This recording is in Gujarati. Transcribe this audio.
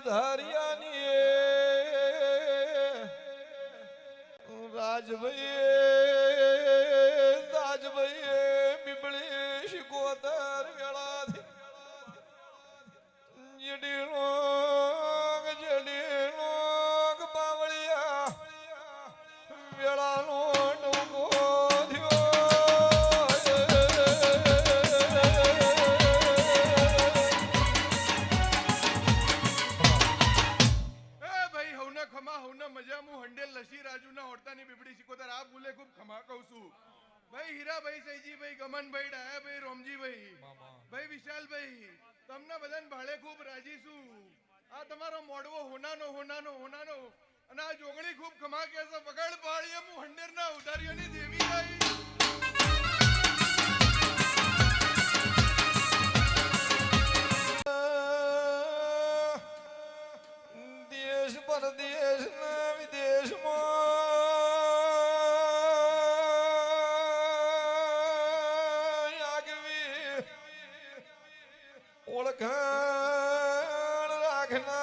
ધારિયાની રાજભાઈ બીબળી શિકોતર વેળાથી જેડી લોગ બાવળિયા વેળાનો ડોકો ભાઈ હીરાભાઈ સૈજીભાઈ ગમનભાઈ ડાયાભાઈ રોમજીભાઈ ભાઈ વિશાલભાઈ તમને બધાને ભાડે ખૂબ રાજી છું. આ તમારો મોડવો હોનાનો અને આ જોગણી ખૂબ ખમા કે છે પકડ પાડીએ હું હંડેરના ઉધારીઓની દેવી રહી. દેશ પરદેશ ના વિદેશમાં ઓળખાણ રાખના